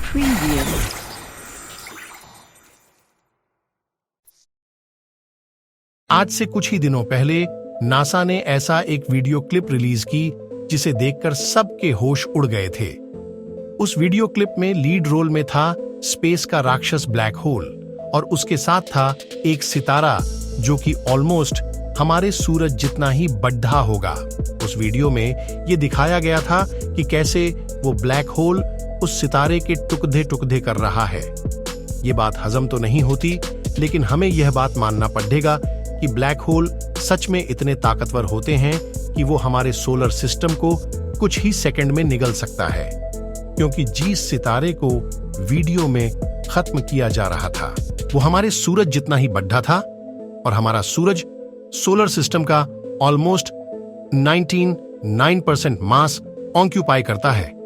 Preview. आज से कुछ ही दिनों पहले नासा ने ऐसा एक वीडियो क्लिप रिलीज की जिसे देखकर सबके होश उड़ गए थे। उस वीडियो क्लिप में लीड रोल में था स्पेस का राक्षस ब्लैक होल और उसके साथ था एक सितारा जो कि ऑलमोस्ट हमारे सूरज जितना ही बड़ा होगा। उस वीडियो में ये दिखाया गया था कि कैसे वो ब्लैक होल उस सितारे के टुकड़े टुकड़े कर रहा है। ये बात हजम तो नहीं होती, लेकिन हमें यह बात मानना पड़ेगा कि ब्लैक होल सच में इतने ताकतवर होते हैं कि वो हमारे सोलर सिस्टम को कुछ ही सेकंड में निगल सकता है, क्योंकि जिस सितारे को वीडियो में खत्म किया जा रहा था वो हमारे सूरज जितना ही बड़ा था और हमारा सूरज सोलर सिस्टम का ऑलमोस्ट 99% मास ऑक्यूपाई करता है।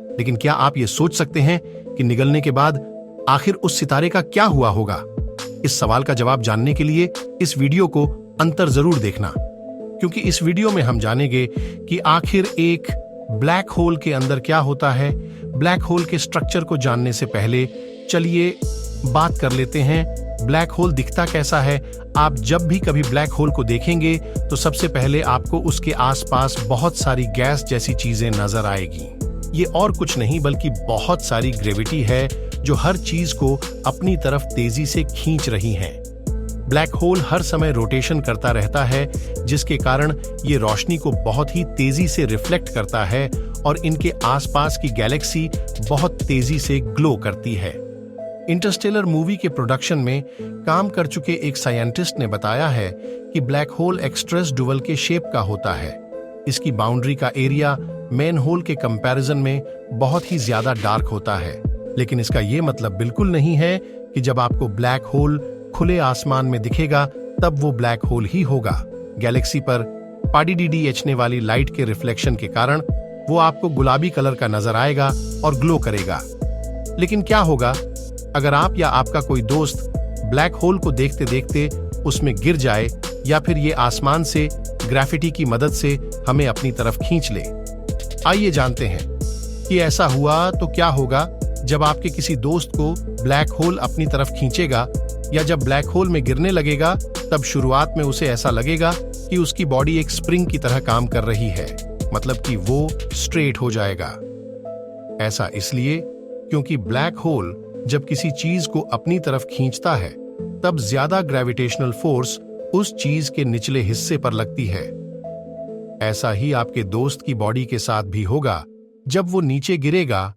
लेकिन क्या आप ये सोच सकते हैं कि निगलने के बाद आखिर उस सितारे का क्या हुआ होगा? इस सवाल का जवाब जानने के लिए इस वीडियो को अंतर जरूर देखना, क्योंकि इस वीडियो में हम जानेंगे कि आखिर एक ब्लैक होल के अंदर क्या होता है। ब्लैक होल के स्ट्रक्चर को जानने से पहले चलिए बात कर लेते हैं ब्लैक होल दिखता कैसा है। आप जब भी कभी ब्लैक होल को देखेंगे तो सबसे पहले आपको उसके आसपास बहुत सारी गैस जैसी चीजें नजर आएगी। ये और कुछ नहीं बल्कि बहुत सारी ग्रेविटी है जो हर चीज को अपनी तरफ तेजी से खींच रही है। ब्लैक होल हर समय रोटेशन करता रहता है, जिसके कारण ये रोशनी को बहुत ही तेजी से रिफ्लेक्ट करता है और इनके आसपास की गैलेक्सी बहुत तेजी से ग्लो करती है। इंटरस्टेलर मूवी के प्रोडक्शन में काम कर चुके एक साइंटिस्ट ने बताया है कि ब्लैक होल एक्सट्रेस डुअल के शेप का होता है। इसकी बाउंड्री का एरिया मेन होल के कंपैरिजन में बहुत ही ज्यादा डार्क होता है, लेकिन इसका ये मतलब बिल्कुल नहीं है कि जब आपको ब्लैक होल खुले आसमान में दिखेगा तब वो ब्लैक होल ही होगा। गैलेक्सी पर पाडीडीडीएचने वाली लाइट के रिफ्लेक्शन के कारण वो आपको गुलाबी कलर का नजर आएगा और ग्लो करेगा। लेकिन क्या होगा अगर आप या आपका कोई दोस्त ब्लैक होल को देखते देखते उसमें गिर जाए, या फिर ये आसमान से ग्रेविटी की मदद से हमें अपनी तरफ खींच ले? आइए जानते हैं कि ऐसा हुआ तो क्या होगा जब आपके किसी दोस्त को ब्लैक होल अपनी तरफ खींचेगा, या जब ब्लैक होल में गिरने लगेगा तब शुरुआत में उसे ऐसा लगेगा कि उसकी बॉडी एक स्प्रिंग की तरह काम कर रही है, मतलब कि वो स्ट्रेट हो जाएगा। ऐसा इसलिए क्योंकि ब्लैक होल जब किसी चीज को अपनी तरफ खींचता है तब ज्यादा ग्रेविटेशनल फोर्स उस चीज के निचले हिस्से पर लगती है। ऐसा ही आपके दोस्त की बॉडी के साथ भी होगा। जब वो नीचे गिरेगा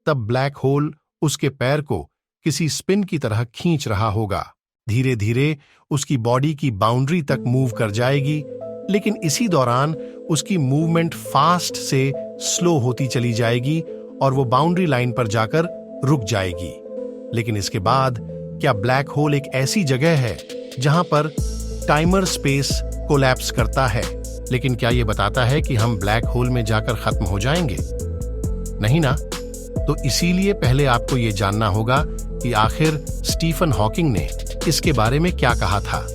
तब ब्लैक होल उसके पैर को किसी स्पिन की तरह खींच रहा होगा। धीरे धीरे उसकी बॉडी की बाउंड्री तक मूव कर जाएगी, लेकिन इसी दौरान उसकी मूवमेंट फास्ट से स्लो होती चली जाएगी और वो बाउंड्री लाइन पर जाकर रुक जाएगी। लेकिन इसके बाद क्या ब्लैक होल एक ऐसी जगह है जहां पर टाइमर स्पेस कोलैप्स करता है? लेकिन क्या यह बताता है कि हम ब्लैक होल में जाकर खत्म हो जाएंगे? नहीं ना। तो इसीलिए पहले आपको यह जानना होगा कि आखिर स्टीफन हॉकिंग ने इसके बारे में क्या कहा था।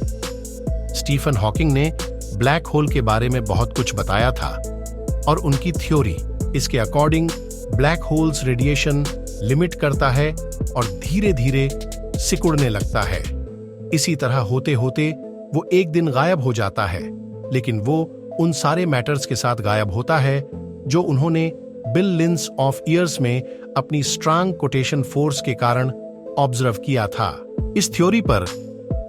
स्टीफन हॉकिंग ने ब्लैक होल के बारे में बहुत कुछ बताया था और उनकी थ्योरी इसके according black holes radiation limit करता है और धीरे धीरे सिकुड़ने लगता है। इसी तरह होते होते वो एक दिन गायब हो जाता है, लेकिन वो उन सारे मैटर्स के साथ गायब होता है जो उन्होंने बिलियंस ऑफ ईयर्स में अपनी स्ट्रांग कोटेशन फोर्स के कारण ऑब्जर्व किया था। इस थ्योरी पर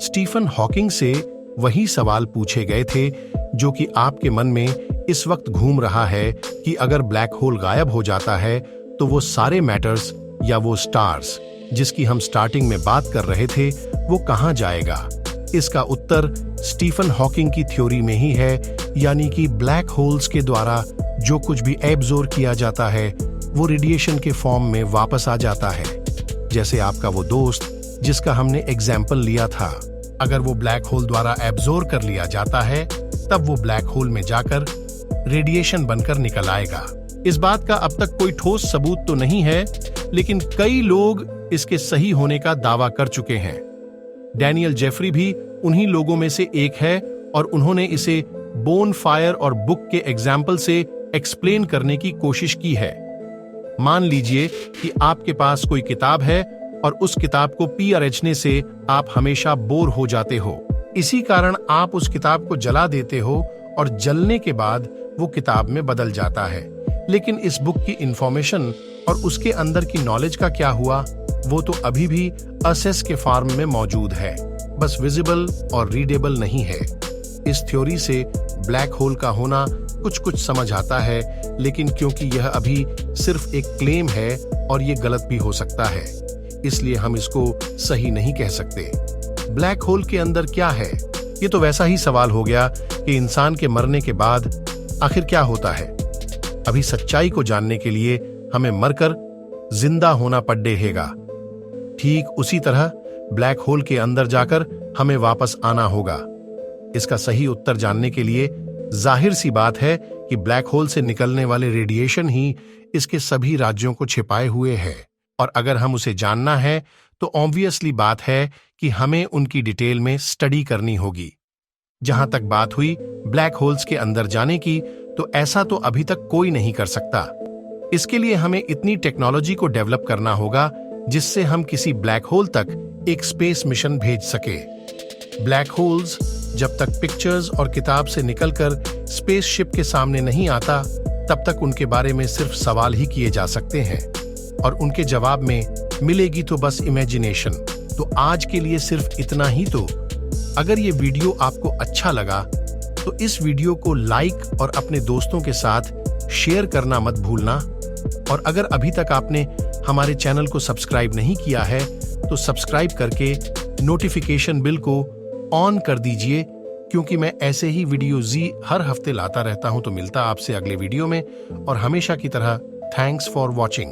स्टीफन हॉकिंग से वही सवाल पूछे गए थे जो कि आपके मन में इस वक्त घूम रहा है कि अगर ब्लैक होल गायब हो जाता है तो वो सारे मैटर्स या वो स्टार्स जिसकी हम स्टार्टिंग में बात कर रहे थे वो कहां जाएगा? इसका उत्तर स्टीफन हॉकिंग की थ्योरी में ही है, यानी कि ब्लैक होल्स के द्वारा जो कुछ भी एब्जॉर्ब किया जाता है वो रेडिएशन के फॉर्म में वापस आ जाता है। जैसे आपका वो दोस्त जिसका हमने एग्जाम्पल लिया था, अगर वो ब्लैक होल द्वारा एब्जॉर्ब कर लिया जाता है तब वो ब्लैक होल में जाकर रेडिएशन बनकर निकल आएगा। इस बात का अब तक कोई ठोस सबूत तो नहीं है, लेकिन कई लोग इसके सही होने का दावा कर चुके हैं। डैनियल जेफरी भी उन्हीं लोगों में से एक है और उन्होंने इसे बोन फायर और बुक के एग्जाम्पल से एक्सप्लेन करने की कोशिश की है। मान लीजिए कि आपके पास कोई किताब है और उस किताब को पी अरचने से आप हमेशा बोर हो जाते हो। इसी कारण आप उस किताब को जला देते हो और जलने के बाद वो किताब में बदल जाता है। लेकिन इस बुक की इंफॉर्मेशन और उसके अंदर की नॉलेज का क्या हुआ, वो तो अभी भी असेस के फॉर्म में मौजूद है, बस विजिबल और रीडेबल नहीं है। इस थ्योरी से ब्लैक होल का होना कुछ कुछ समझ आता है, लेकिन क्योंकि यह अभी सिर्फ एक क्लेम है और ये गलत भी हो सकता है, इसलिए हम इसको सही नहीं कह सकते। ब्लैक होल के अंदर क्या है, ये तो वैसा ही सवाल हो गया कि इंसान के मरने के बाद आखिर क्या होता है। अभी सच्चाई को जानने के लिए हमें मरकर जिंदा होना पड़ेगा। ठीक उसी तरह ब्लैक होल के अंदर जाकर हमें वापस आना होगा। इसका सही उत्तर जानने के लिए जाहिर सी बात है कि ब्लैक होल से निकलने वाले रेडिएशन ही इसके सभी राज्यों को छिपाए हुए है, और अगर हम उसे जानना है तो ऑब्वियसली बात है कि हमें उनकी डिटेल में स्टडी करनी होगी। जहां तक बात हुई ब्लैक होल्स के अंदर जाने की, तो ऐसा तो अभी तक कोई नहीं कर सकता। इसके लिए हमें इतनी टेक्नोलॉजी को डेवलप करना होगा जिससे हम किसी ब्लैक होल तक एक स्पेस मिशन भेज सके। ब्लैक होल्स जब तक पिक्चर्स और किताब से निकलकर स्पेसशिप के सामने नहीं आता, तब तक उनके बारे में सिर्फ सवाल ही किए जा सकते हैं, और उनके जवाब में मिलेगी तो बस इमेजिनेशन। तो आज के लिए सिर्फ इतना ही। तो अगर ये वीडियो आपको अच्छा लगा तो इस वीडियो को लाइक और अपने दोस्तों के साथ शेयर करना मत भूलना। और अगर अभी तक आपने हमारे चैनल को सब्सक्राइब नहीं किया है तो सब्सक्राइब करके नोटिफिकेशन बिल को ऑन कर दीजिए, क्योंकि मैं ऐसे ही वीडियो हर हफ्ते लाता रहता हूं। तो मिलता आपसे अगले वीडियो में, और हमेशा की तरह थैंक्स फॉर वॉचिंग।